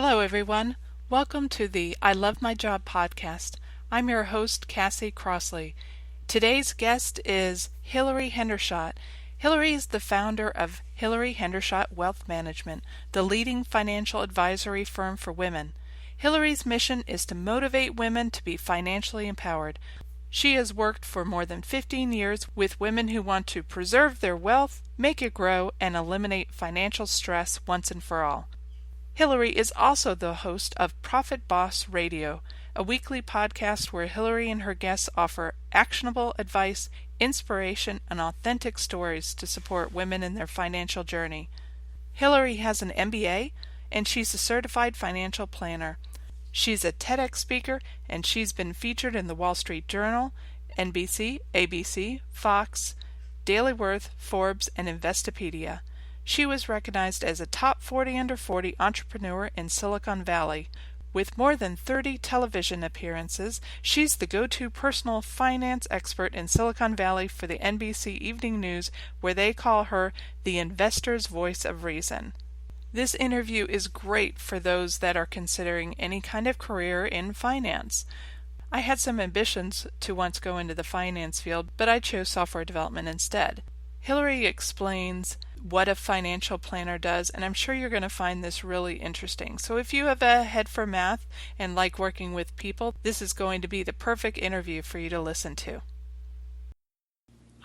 Hello, everyone. Welcome to the I Love My Job podcast. I'm your host, Cassie Crossley. Today's guest is Hilary Hendershott. Hilary is the founder of Hilary Hendershott Wealth Management, the leading financial advisory firm for women. Hilary's mission is to motivate women to be financially empowered. She has worked for more than 15 years with women who want to preserve their wealth, make it grow, and eliminate financial stress once and for all. Hilary is also the host of Profit Boss Radio, a weekly podcast where Hilary and her guests offer actionable advice, inspiration, and authentic stories to support women in their financial journey. Hilary has an MBA, and she's a certified financial planner. She's a TEDx speaker, and she's been featured in the Wall Street Journal, NBC, ABC, Fox, Daily Worth, Forbes, and Investopedia. She was recognized as a top 40 under 40 entrepreneur in Silicon Valley. With more than 30 television appearances, she's the go-to personal finance expert in Silicon Valley for the NBC Evening News, where they call her the investor's voice of reason. This interview is great for those that are considering any kind of career in finance. I had some ambitions to once go into the finance field, but I chose software development instead. Hilary explains what a financial planner does, and I'm sure you're going to find this really interesting. So if you have a head for math and like working with people, this is going to be the perfect interview for you to listen to.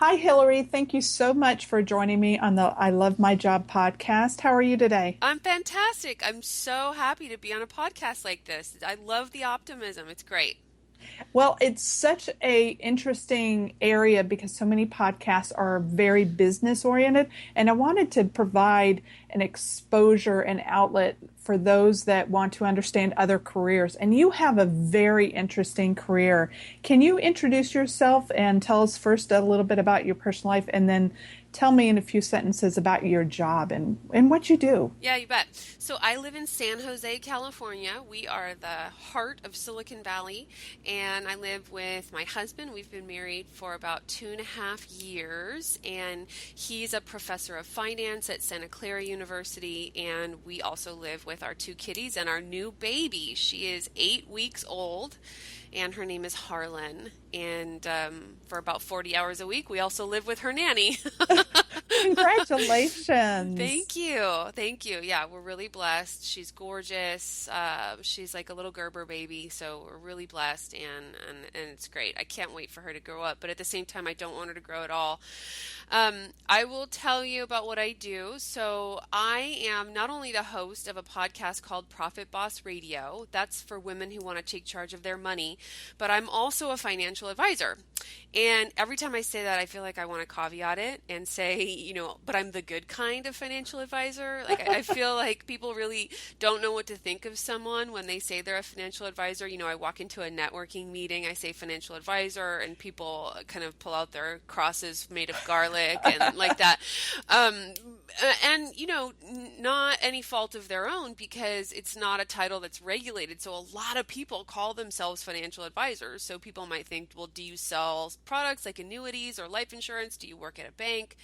Hi, Hilary. Thank you so much for joining me on the I Love My Job podcast. How are you today? I'm fantastic. I'm so happy to be on a podcast like this. I love the optimism. It's great. Well, it's such a interesting area because so many podcasts are very business oriented, and I wanted to provide an exposure and outlet for those that want to understand other careers. And you have a very interesting career. Can you introduce yourself and tell us first a little bit about your personal life, and then tell me in a few sentences about your job and what you do? Yeah, you bet. So I live in San Jose, California. We are the heart of Silicon Valley, and I live with my husband. We've been married for about 2.5 years, and he's a professor of finance at Santa Clara University, and we also live with our 2 kitties and our new baby. She is 8 weeks old, and her name is Harlan. And for about 40 hours a week, we also live with her nanny. Congratulations. Thank you. Thank you. Yeah, we're really blessed. She's gorgeous. She's like a little Gerber baby, so we're really blessed, and it's great. I can't wait for her to grow up, but at the same time, I don't want her to grow at all. I will tell you about what I do. So I am not only the host of a podcast called Profit Boss Radio. That's for women who want to take charge of their money, but I'm also a financial advisor. And every time I say that, I feel like I want to caveat it and say, but I'm the good kind of financial advisor. Like, I feel like people really don't know what to think of someone when they say they're a financial advisor. I walk into a networking meeting, I say financial advisor, and people kind of pull out their crosses made of garlic and like that. Not any fault of their own, because it's not a title that's regulated. So a lot of people call themselves financial advisors. So people might think, well, do you sell products like annuities or life insurance? Do you work at a bank?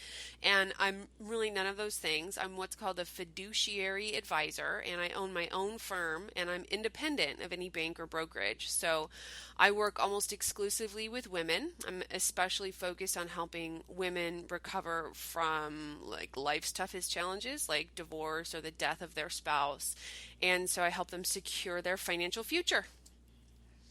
And I'm really none of those things. I'm what's called a fiduciary advisor, and I own my own firm, and I'm independent of any bank or brokerage. So I work almost exclusively with women. I'm especially focused on helping women recover from like life's toughest challenges, like divorce or the death of their spouse. And so I help them secure their financial future.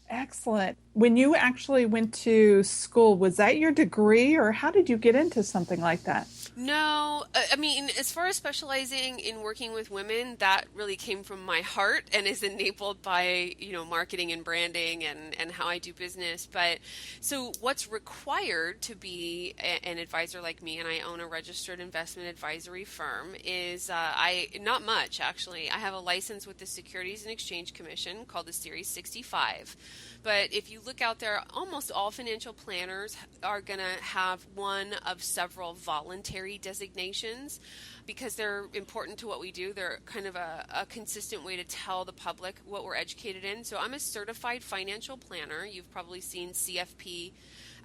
Excellent. When you actually went to school, was that your degree, or how did you get into something like that? No, I mean, as far as specializing in working with women, that really came from my heart and is enabled by, marketing and branding and how I do business. But so what's required to be an advisor like me, and I own a registered investment advisory firm, is not much, actually. I have a license with the Securities and Exchange Commission called the Series 65. But if you look out there, almost all financial planners are going to have one of several voluntary designations because they're important to what we do. They're kind of a consistent way to tell the public what we're educated in. So I'm a certified financial planner. You've probably seen CFP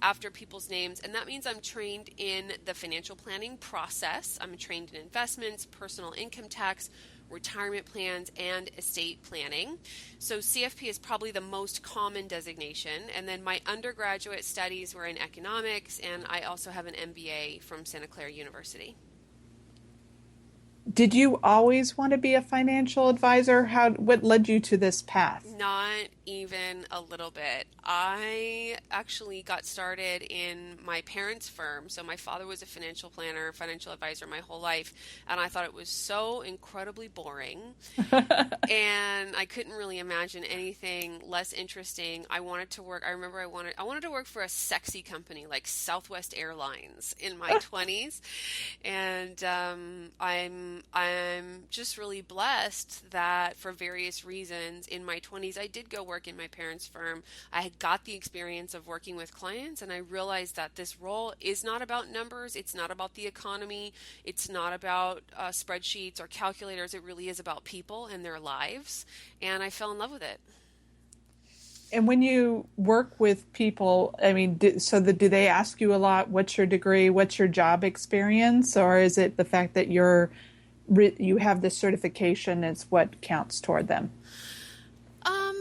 after people's names, and that means I'm trained in the financial planning process. I'm trained in investments, personal income tax, retirement plans, and estate planning. So CFP is probably the most common designation. And then my undergraduate studies were in economics, and I also have an MBA from Santa Clara University. Did you always want to be a financial advisor? What led you to this path? Not even a little bit. I actually got started in my parents' firm. So my father was a financial planner, financial advisor my whole life, and I thought it was so incredibly boring. And I couldn't really imagine anything less interesting. I wanted to work. I remember I wanted to work for a sexy company like Southwest Airlines in my 20s, and I'm just really blessed that for various reasons in my 20s I did go work in my parents' firm. I had got the experience of working with clients, and I realized that this role is not about numbers. It's not about the economy. It's not about spreadsheets or calculators. It really is about people and their lives, and I fell in love with it. And when you work with people, I mean, do they ask you a lot, what's your degree, what's your job experience, or is it the fact that you have this certification is what counts toward them?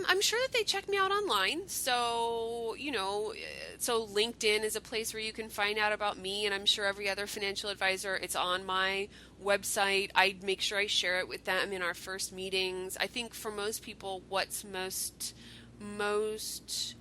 I'm sure that they check me out online. So, so LinkedIn is a place where you can find out about me, and I'm sure every other financial advisor, it's on my website. I make sure I share it with them in our first meetings. I think for most people, what's most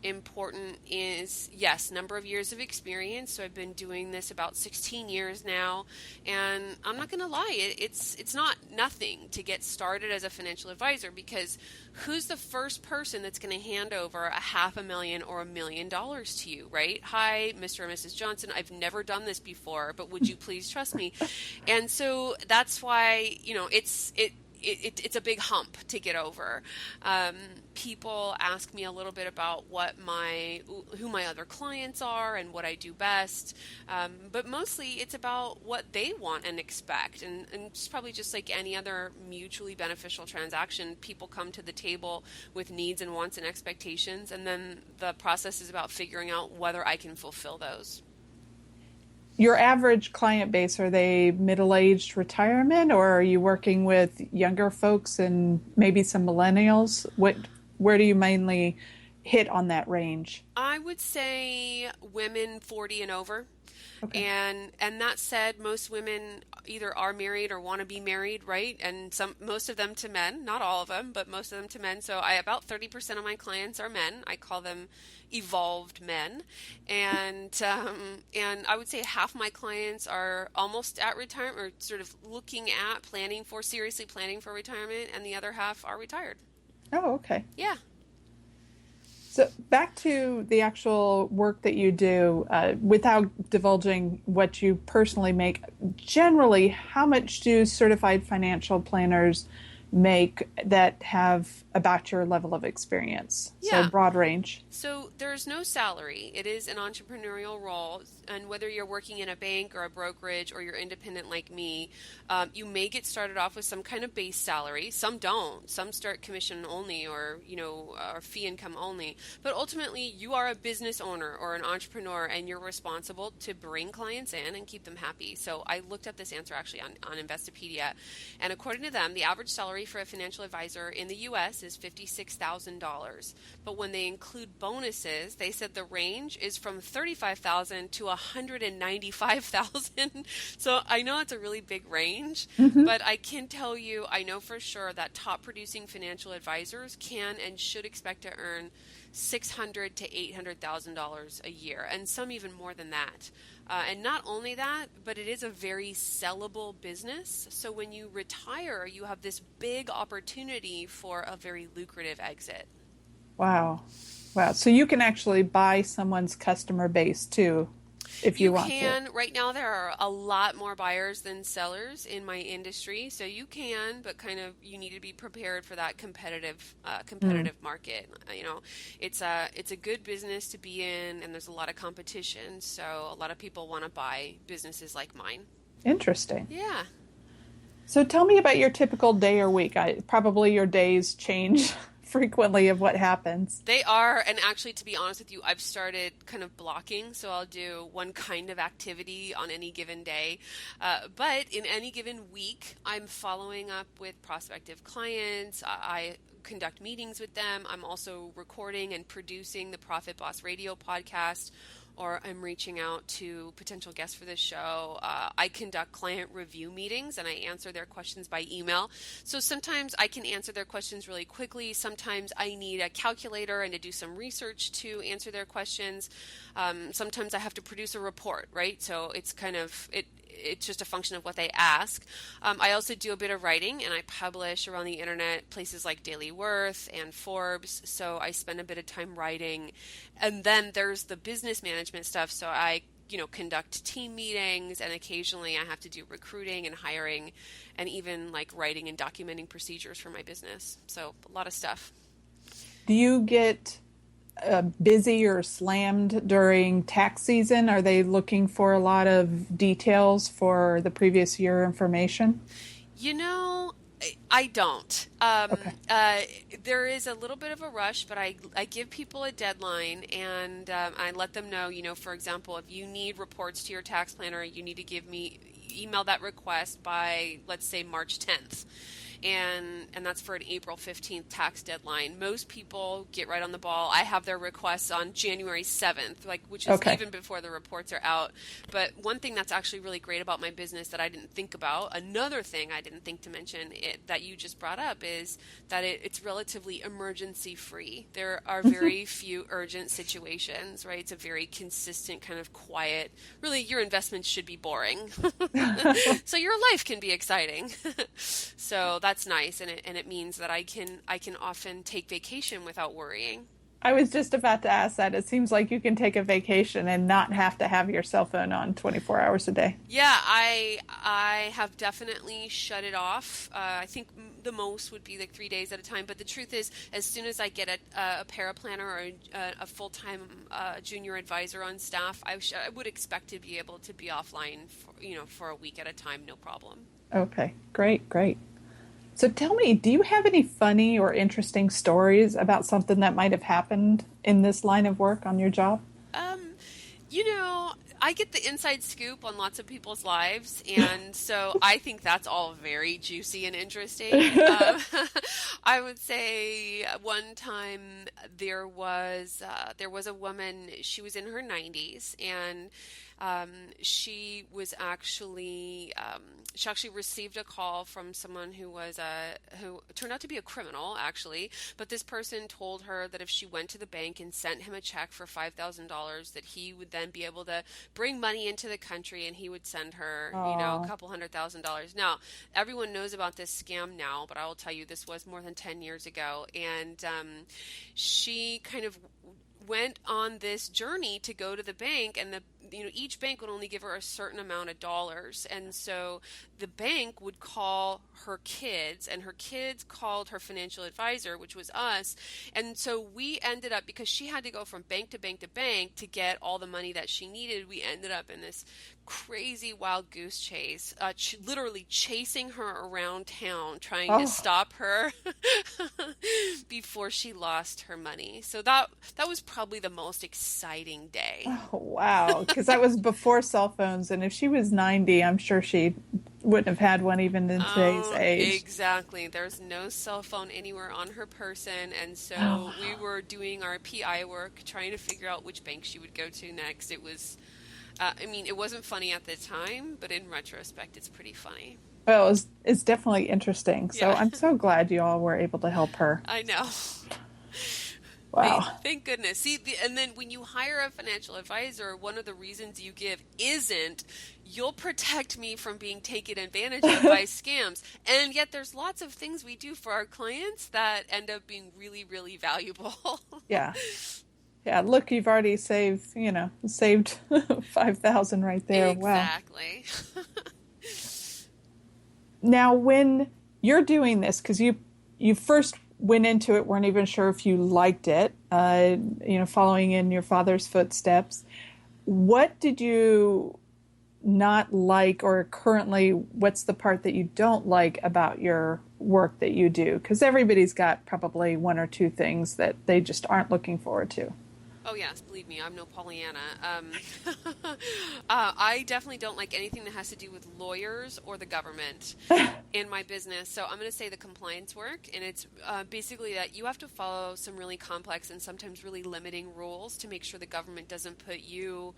important is, yes, number of years of experience. So I've been doing this about 16 years now, and I'm not going to lie, it's not nothing to get started as a financial advisor, because who's the first person that's going to hand over $500,000 or $1 million to you, right? Hi, Mr. or Mrs. Johnson, I've never done this before, but would you please trust me? And so that's why, it's a big hump to get over. People ask me a little bit about who my other clients are and what I do best, but mostly it's about what they want and expect. And it's probably just like any other mutually beneficial transaction. People come to the table with needs and wants and expectations, and then the process is about figuring out whether I can fulfill those. Your average client base, are they middle-aged retirement, or are you working with younger folks and maybe some millennials? Where do you mainly hit on that range? I would say women 40 and over. Okay. And that said, most women either are married or want to be married, right? And most of them to men, not all of them, but most of them to men. So about 30% of my clients are men. I call them evolved men. And I would say half my clients are almost at retirement, or sort of looking at seriously planning for retirement, and the other half are retired. Oh, okay. Yeah. So back to the actual work that you do, without divulging what you personally make, generally, how much do certified financial planners make that have about your level of experience? Yeah. So broad range. So there's no salary. It is an entrepreneurial role, and whether you're working in a bank or a brokerage or you're independent like me, you may get started off with some kind of base salary. Some don't. Some start commission only, or or fee income only. But ultimately, you are a business owner or an entrepreneur, and you're responsible to bring clients in and keep them happy. So I looked up this answer actually on Investopedia, and according to them, the average salary for a financial advisor in the U.S. is $56,000. But when they include bonuses, they said the range is from $35,000 to $195,000. So I know it's a really big range, but I can tell you, I know for sure that top producing financial advisors can and should expect to earn $600,000 to $800,000 a year, and some even more than that. And not only that, but it is a very sellable business. So when you retire, you have this big opportunity for a very lucrative exit. Wow. Wow. So you can actually buy someone's customer base too, if you want to. You can. Right now, there are a lot more buyers than sellers in my industry. So you can, but you need to be prepared for that competitive market. It's a good business to be in, and there's a lot of competition. So a lot of people want to buy businesses like mine. Interesting. Yeah. So tell me about your typical day or week. Probably your days change frequently of what happens. They are, and actually, to be honest with you, I've started kind of blocking. So I'll do one kind of activity on any given day. But in any given week, I'm following up with prospective clients. I conduct meetings with them. I'm also recording and producing the Profit Boss Radio podcast, or I'm reaching out to potential guests for this show. I conduct client review meetings and I answer their questions by email. So sometimes I can answer their questions really quickly. Sometimes I need a calculator and to do some research to answer their questions. Sometimes I have to produce a report, right? So it's kind of, it's just a function of what they ask. I also do a bit of writing and I publish around the internet, places like Daily Worth and Forbes. So I spend a bit of time writing. And then there's the business management stuff. So I, conduct team meetings, and occasionally I have to do recruiting and hiring and even like writing and documenting procedures for my business. So a lot of stuff. Do you get busy or slammed during tax season? Are they looking for a lot of details for the previous year information? I don't. Okay. There is a little bit of a rush, but I give people a deadline, and I let them know, for example, if you need reports to your tax planner, you need to email that request by, let's say, March 10th. And that's for an April 15th tax deadline. Most people get right on the ball. I have their requests on January 7th, which is even before the reports are out. But one thing that's actually really great about my business that I didn't think about, another thing I didn't think to mention that you just brought up, is that it's relatively emergency free. There are very few urgent situations, right? It's a very consistent kind of quiet, really your investments should be boring. So your life can be exciting. So that's nice, and it means that I can often take vacation without worrying. I was just about to ask that. It seems like you can take a vacation and not have to have your cell phone on 24 hours a day. Yeah, I have definitely shut it off. I think the most would be like 3 days at a time. But the truth is, as soon as I get a paraplanner or a full-time junior advisor on staff, I would expect to be able to be offline for a week at a time, no problem. Okay, great. So tell me, do you have any funny or interesting stories about something that might have happened in this line of work on your job? I get the inside scoop on lots of people's lives, and so I think that's all very juicy and interesting. I would say one time there was a woman. She was in her 90s, and she actually received a call from someone who turned out to be a criminal, actually. But this person told her that if she went to the bank and sent him a check for $5,000, that he would then be able to bring money into the country, and he would send her, a couple $100,000. Now, everyone knows about this scam now, but I will tell you, this was more than 10 years ago, and she kind of went on this journey to go to the bank, and each bank would only give her a certain amount of dollars. And so the bank would call her kids, and her kids called her financial advisor, which was us. And so we ended up, because she had to go from bank to bank to bank to get all the money that she needed, we ended up in this crazy wild goose chase, literally chasing her around town, trying to stop her before she lost her money. So that was probably the most exciting day. Oh, wow. Because that was before cell phones, and if she was 90, I'm sure she wouldn't have had one even in today's age. Exactly. There's no cell phone anywhere on her person, and so we were doing our PI work, trying to figure out which bank she would go to next. It was it wasn't funny at the time, but in retrospect, it's pretty funny. Well, it's definitely interesting. So Yeah. I'm so glad you all were able to help her. I know. Wow. Thank goodness. See, and then when you hire a financial advisor, one of the reasons you give isn't, you'll protect me from being taken advantage of by scams. And yet there's lots of things we do for our clients that end up being really, really valuable. Yeah. Yeah, look, you've already saved 5,000 right there. Exactly. Wow. Now, when you're doing this, because you first went into it, weren't even sure if you liked it, following in your father's footsteps, what did you not like, or currently, what's the part that you don't like about your work that you do? Because everybody's got probably one or two things that they just aren't looking forward to. Oh yes, believe me, I'm no Pollyanna. I definitely don't like anything that has to do with lawyers or the government in my business. So I'm going to say the compliance work, and it's basically that you have to follow some really complex and sometimes really limiting rules to make sure the government doesn't put you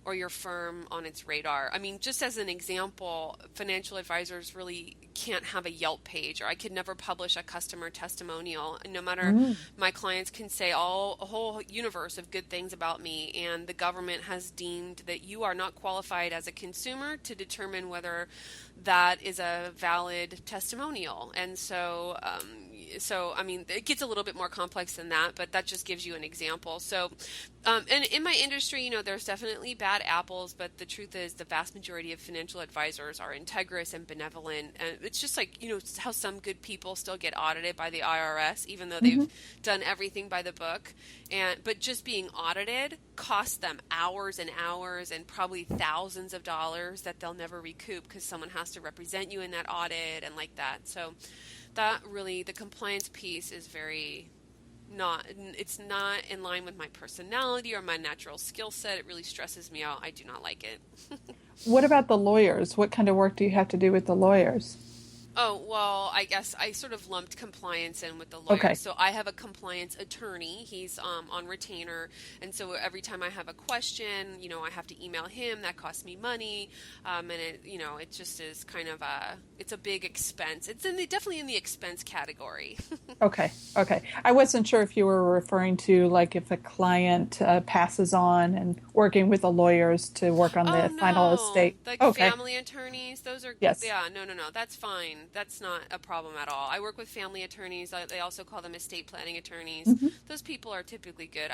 or your firm on its radar. I mean, just as an example, financial advisors really can't have a Yelp page, or I could never publish a customer testimonial. No matter, Mm. my clients can say a whole universe of good things about me, and the government has deemed that you are not qualified as a consumer to determine whether that is a valid testimonial. And so I mean, it gets a little bit more complex than that, but that just gives you an example. So, and in my industry, there's definitely bad apples, but the truth is the vast majority of financial advisors are integrous and benevolent. And it's just like, how some good people still get audited by the IRS, even though Hmm. they've done everything by the book. But just being audited costs them hours and hours and probably thousands of dollars that they'll never recoup because someone has to represent you in that audit and like that. So that really, the compliance piece is it's not in line with my personality or my natural skill set. It really stresses me out. I do not like it. What about the lawyers? What kind of work do you have to do with the lawyers? Oh, well, I guess I sort of lumped compliance in with the Okay. lawyers. So I have a compliance attorney. He's on retainer. And so every time I have a question, I have to email him. That costs me money. And it just is kind of it's a big expense. It's definitely in the expense category. Okay. Okay. I wasn't sure if you were referring to like if a client passes on and working with the lawyers to work on Oh the final no, estate. like Okay. family attorneys, those are, Yes. yeah, no, no, no, that's fine. That's not a problem at all. I work with family attorneys. They also call them estate planning attorneys. Hmm. Those people are typically good.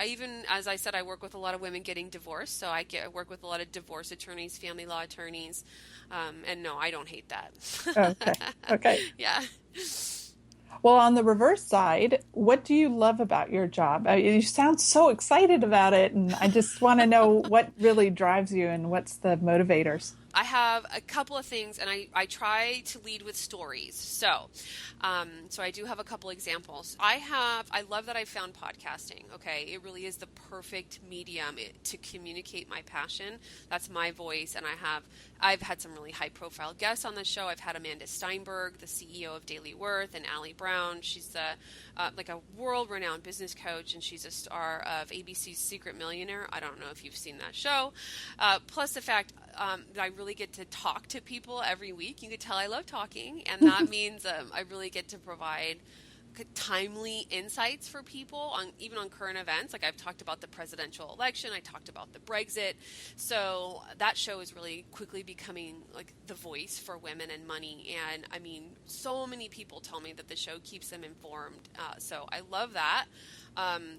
As I said, I work with a lot of women getting divorced, so I work with a lot of divorce attorneys, family law attorneys, and no, I don't hate that. Okay. Okay. Yeah. Well, on the reverse side, what do you love about your job? You sound so excited about it, and I just want to know what really drives you and what's the motivators. I have a couple of things, and I try to lead with stories. So I do have a couple examples. I love that I found podcasting. Okay, it really is the perfect medium to communicate my passion. That's my voice, and I've had some really high profile guests on the show. I've had Amanda Steinberg, the CEO of Daily Worth, and Allie Brown. She's like a world renowned business coach, and she's a star of ABC's Secret Millionaire. I don't know if you've seen that show. Plus the fact that I really get to talk to people every week. You can tell I love talking, and that means I really get to provide timely insights for people even on current events. Like I've talked about the presidential election, I talked about the Brexit. So that show is really quickly becoming like the voice for women and money. And I mean, so many people tell me that the show keeps them informed. So I love that.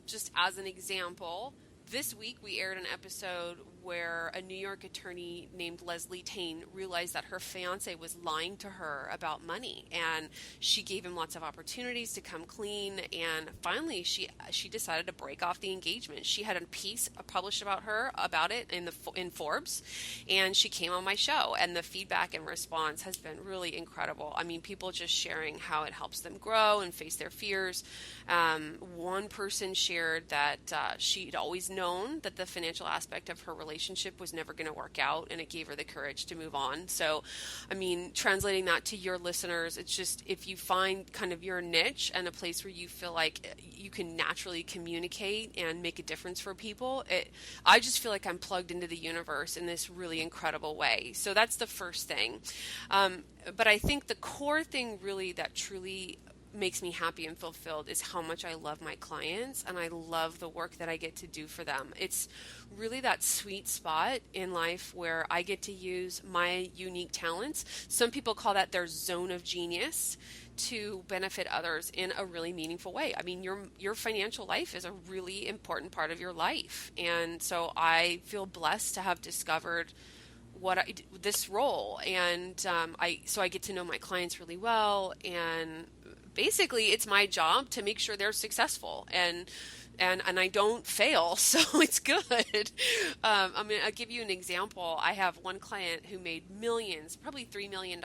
Just as an example, this week we aired an episode where a New York attorney named Leslie Tain realized that her fiance was lying to her about money, and she gave him lots of opportunities to come clean, and finally she decided to break off the engagement. She had a piece published about it in Forbes, and she came on my show, and the feedback and response has been really incredible. I mean, people just sharing how it helps them grow and face their fears. One person shared that she'd always known that the financial aspect of her relationship was never going to work out, and it gave her the courage to move on. So, I mean, translating that to your listeners, it's just if you find kind of your niche and a place where you feel like you can naturally communicate and make a difference for people, I just feel like I'm plugged into the universe in this really incredible way. So that's the first thing. But I think the core thing really that truly makes me happy and fulfilled is how much I love my clients, and I love the work that I get to do for them. It's really that sweet spot in life where I get to use my unique talents. Some people call that their zone of genius, to benefit others in a really meaningful way. I mean, your financial life is a really important part of your life. And so I feel blessed to have discovered this role, and I get to know my clients really well and basically it's my job to make sure they're successful and I don't fail, so it's good. I mean, I'll give you an example. I have one client who made millions, probably $3 million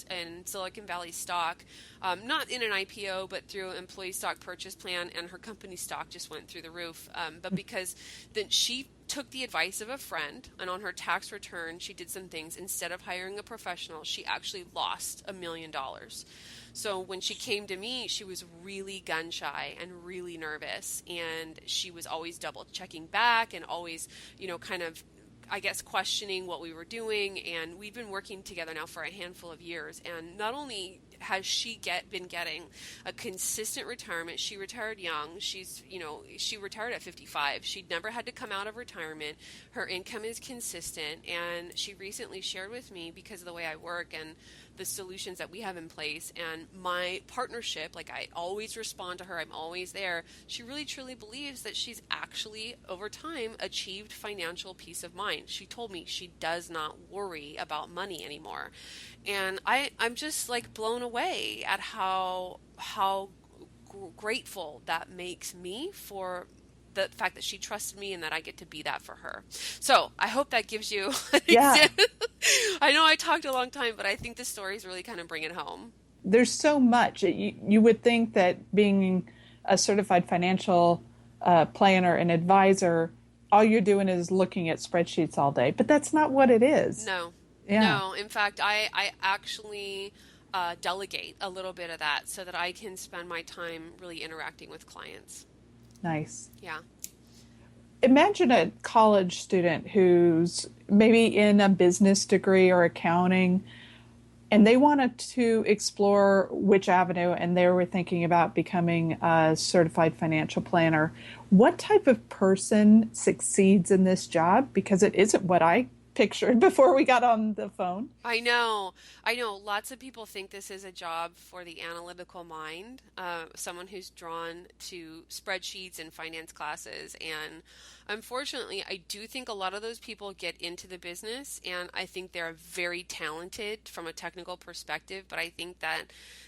in Silicon Valley stock, not in an IPO, but through an employee stock purchase plan, and her company stock just went through the roof. But because then she took the advice of a friend, and on her tax return, she did some things. Instead of hiring a professional, she actually lost $1 million. So when she came to me, she was really gun shy and really nervous, and she was always double checking back and always, kind of, I guess, questioning what we were doing. And we've been working together now for a handful of years. And not only has she been getting a consistent retirement, she retired young. She retired at 55. She'd never had to come out of retirement. Her income is consistent. And she recently shared with me, because of the way I work and the solutions that we have in place and my partnership, like I always respond to her, I'm always there. She really truly believes that she's actually over time achieved financial peace of mind. She told me she does not worry about money anymore. And I'm just like blown away at how grateful that makes me for the fact that she trusted me and that I get to be that for her. So I hope that gives you an example. I know I talked a long time, but I think the stories really kind of bring it home. There's so much. You would think that being a certified financial planner and advisor, all you're doing is looking at spreadsheets all day, but that's not what it is. No. Yeah. No. In fact, I actually delegate a little bit of that so that I can spend my time really interacting with clients. Nice. Yeah. Imagine a college student who's maybe in a business degree or accounting, and they wanted to explore which avenue, and they were thinking about becoming a certified financial planner. What type of person succeeds in this job? Because it isn't what I pictured before we got on the phone. I know. Lots of people think this is a job for the analytical mind, someone who's drawn to spreadsheets and finance classes. And unfortunately, I do think a lot of those people get into the business, and I think they're very talented from a technical perspective, but I think that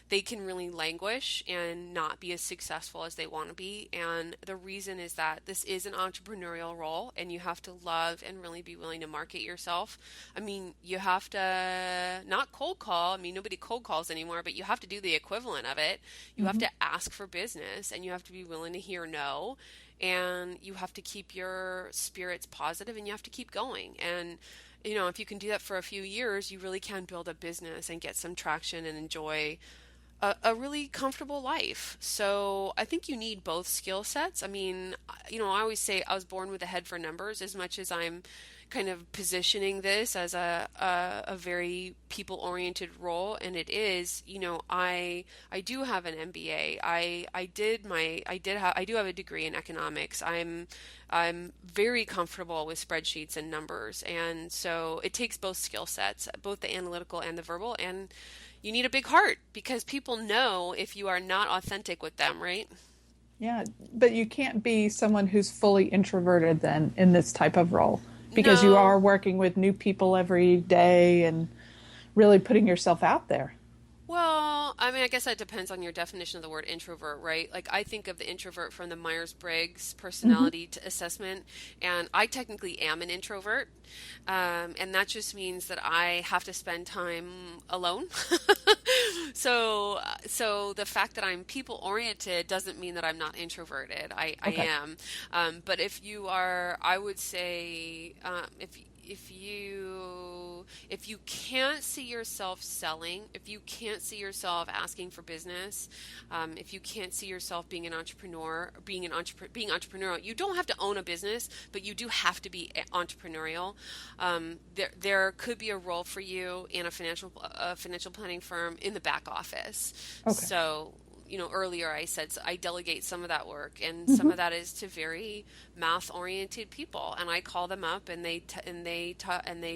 they can really languish and not be as successful as they want to be. And the reason is that this is an entrepreneurial role, and you have to love and really be willing to market yourself. I mean, you have to not cold call. I mean, nobody cold calls anymore, but you have to do the equivalent of it. You have to ask for business, and you have to be willing to hear no. And you have to keep your spirits positive, and you have to keep going. And if you can do that for a few years, you really can build a business and get some traction and enjoy a really comfortable life. So I think you need both skill sets. I mean, I always say I was born with a head for numbers, as much as I'm kind of positioning this as a very people-oriented role, and it is. I do have an MBA. I do have a degree in economics. I'm very comfortable with spreadsheets and numbers, and so it takes both skill sets, both the analytical and the verbal, and you need a big heart, because people know if you are not authentic with them, right? Yeah, but you can't be someone who's fully introverted then in this type of role, because you are working with new people every day and really putting yourself out there. Well, I mean, I guess that depends on your definition of the word introvert, right? Like, I think of the introvert from the Myers-Briggs personality assessment, and I technically am an introvert, and that just means that I have to spend time alone. So the fact that I'm people-oriented doesn't mean that I'm not introverted. I am. But if you are, I would say, if you can't see yourself selling, if you can't see yourself asking for business, if you can't see yourself being an entrepreneur, being entrepreneurial, you don't have to own a business, but you do have to be entrepreneurial. There could be a role for you in a financial planning firm in the back office. Okay. So, earlier I said I delegate some of that work, and some of that is to very math-oriented people, and I call them up, and they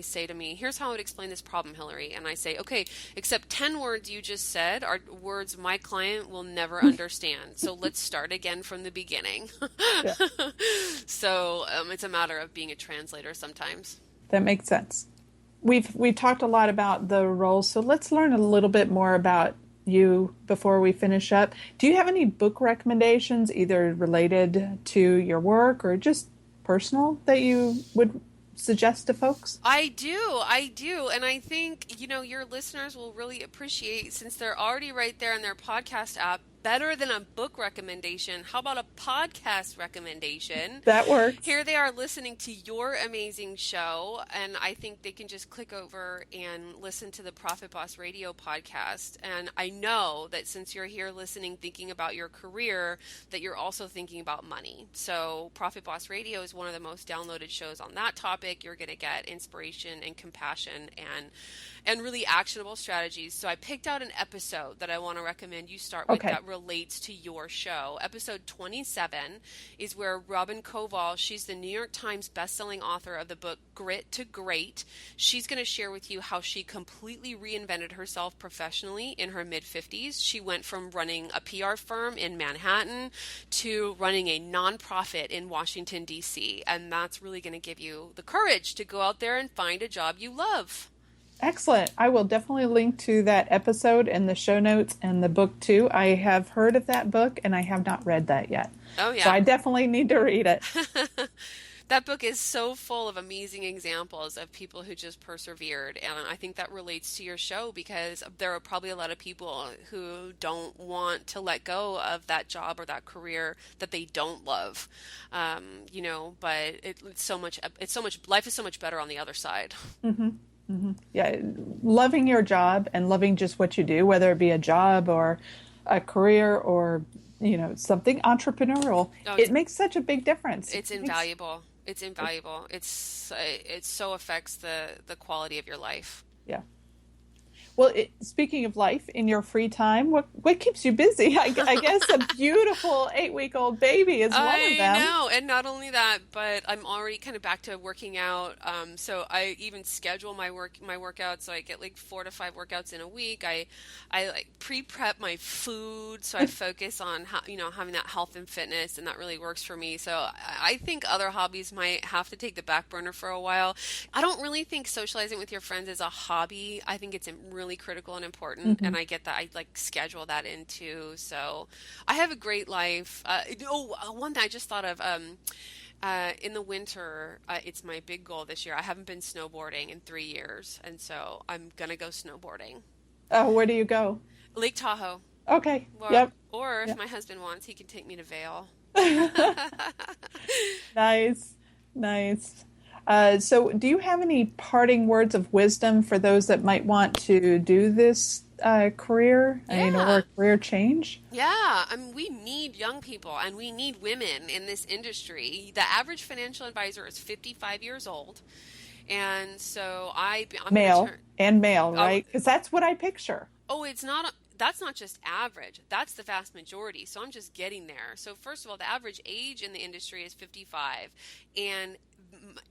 say to me, "Here's how I would explain this problem, Hilary." And I say, "Okay, except 10 words you just said are words my client will never understand. So let's start again from the beginning." Yeah. So it's a matter of being a translator sometimes. That makes sense. We've talked a lot about the roles, so let's learn a little bit more about you before we finish up. Do you have any book recommendations, either related to your work or just personal, that you would suggest to folks? I do. And I think, your listeners will really appreciate, since they're already right there in their podcast app, better than a book recommendation. How about a podcast recommendation? That works. Here they are listening to your amazing show, and I think they can just click over and listen to the Profit Boss Radio podcast. And I know that since you're here listening, thinking about your career, that you're also thinking about money. So Profit Boss Radio is one of the most downloaded shows on that topic. You're going to get inspiration and compassion and really actionable strategies. So I picked out an episode that I want to recommend you start with that relates to your show. Episode 27 is where Robin Koval, she's the New York Times bestselling author of the book Grit to Great. She's going to share with you how she completely reinvented herself professionally in her mid-50s. She went from running a PR firm in Manhattan to running a nonprofit in Washington, D.C. And that's really going to give you the courage to go out there and find a job you love. Excellent. I will definitely link to that episode in the show notes and the book too. I have heard of that book and I have not read that yet. Oh, yeah. So I definitely need to read it. That book is so full of amazing examples of people who just persevered. And I think that relates to your show, because there are probably a lot of people who don't want to let go of that job or that career that they don't love. But life is so much better on the other side. Mm-hmm. Mm-hmm. Yeah, loving your job and loving just what you do, whether it be a job or a career or something entrepreneurial, it makes such a big difference. It's invaluable. It's invaluable. It so affects the quality of your life. Yeah. Well, speaking of life, in your free time, what keeps you busy? I guess a beautiful 8-week-old baby is one of them. I know, and not only that, but I'm already kind of back to working out. So I even schedule my workouts. So I get like 4 to 5 workouts in a week. I like pre-prep my food, so I focus on having that health and fitness, and that really works for me. So I think other hobbies might have to take the back burner for a while. I don't really think socializing with your friends is a hobby. I think it's really critical and important, Mm-hmm. and I get that. I like schedule that in too. So I have a great life. One thing I just thought of, in the winter, it's my big goal this year. I haven't been snowboarding in 3 years, and so I'm gonna go snowboarding. Oh, where do you go? Lake Tahoe. Okay. Or, Or if Yep. my husband wants, he can take me to Vail. Nice. So do you have any parting words of wisdom for those that might want to do this career, or career change? Yeah, we need young people and we need women in this industry. The average financial advisor is 55 years old. And so I'm Male, right? Because that's what I picture. Oh, that's not just average. That's the vast majority. So I'm just getting there. So first of all, the average age in the industry is 55. And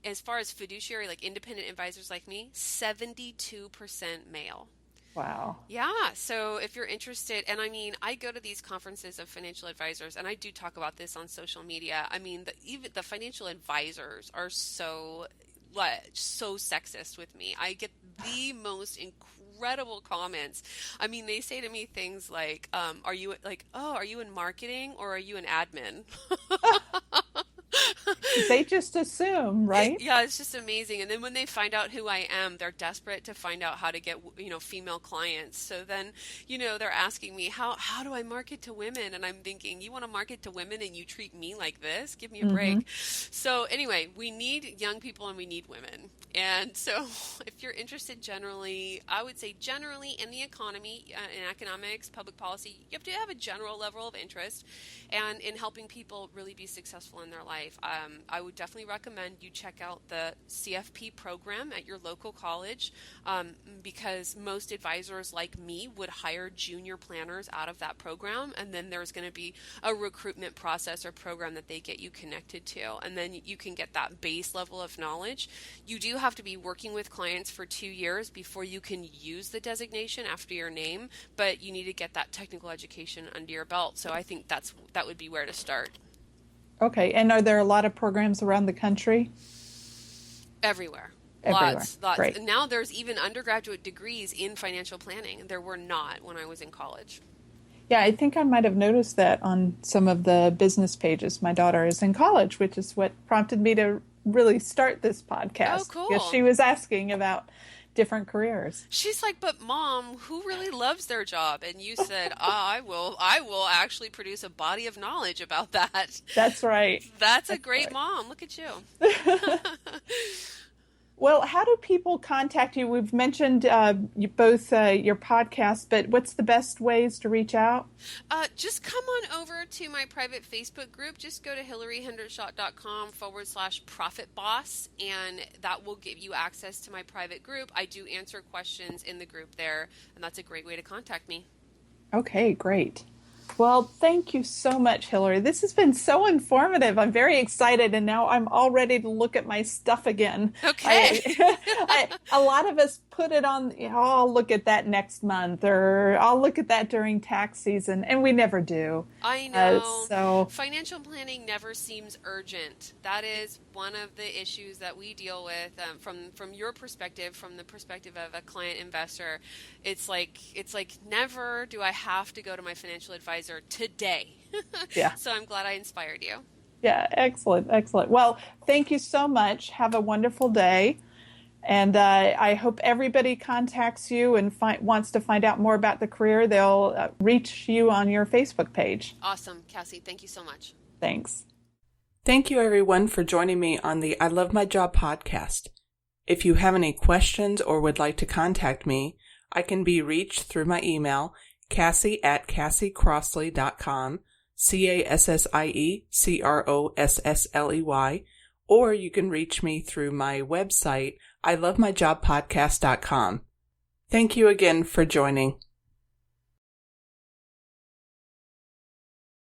as far as fiduciary, like independent advisors like me, 72% male. Wow. Yeah. So if you're interested, and I go to these conferences of financial advisors, and I do talk about this on social media. Even the financial advisors are so sexist with me. I get the most incredible comments. They say to me things like, are you in marketing or are you an admin? They just assume, right? It's just amazing. And then when they find out who I am, they're desperate to find out how to get, female clients. So then, they're asking me, how do I market to women? And I'm thinking, you want to market to women and you treat me like this? Give me a break. So anyway, we need young people and we need women. And so if you're interested I would say generally in the economy, in economics, public policy, you have to have a general level of interest, and in helping people really be successful in their life. I would definitely recommend you check out the CFP program at your local college, because most advisors like me would hire junior planners out of that program, and then there's going to be a recruitment process or program that they get you connected to, and then you can get that base level of knowledge. You do have to be working with clients for 2 years before you can use the designation after your name, but you need to get that technical education under your belt. So I think that would be where to start. Okay. And are there a lot of programs around the country? Everywhere. everywhere. Lots. Great. And now there's even undergraduate degrees in financial planning. There were not when I was in college. Yeah, I think I might have noticed that on some of the business pages. My daughter is in college, which is what prompted me to really start this podcast. Oh, cool. Because she was asking about different careers. She's like, but Mom, who really loves their job? And you said, I will actually produce a body of knowledge about that. That's right. That's a great mom. Look at you. Well, how do people contact you? We've mentioned both your podcast, but what's the best ways to reach out? Just come on over to my private Facebook group. Just go to hilaryhendershott.com/profit boss, and that will give you access to my private group. I do answer questions in the group there, and that's a great way to contact me. Okay, great. Well, thank you so much, Hilary. This has been so informative. I'm very excited, and now I'm all ready to look at my stuff again. Okay. A lot of us put it on, I'll look at that next month, or I'll look at that during tax season, and we never do. I know. So financial planning never seems urgent. That is one of the issues that we deal with from your perspective, from the perspective of a client investor. It's like never do I have to go to my financial advisor today. Yeah. So I'm glad I inspired you. Yeah, excellent. Well, thank you so much. Have a wonderful day. And I hope everybody contacts you and wants to find out more about the career. They'll reach you on your Facebook page. Awesome, Cassie. Thank you so much. Thanks. Thank you, everyone, for joining me on the I Love My Job podcast. If you have any questions or would like to contact me, I can be reached through my email, Cassie@CassieCrossley.com, CassieCrosssley, or you can reach me through my website, ilovemyjobpodcast.com. Thank you again for joining.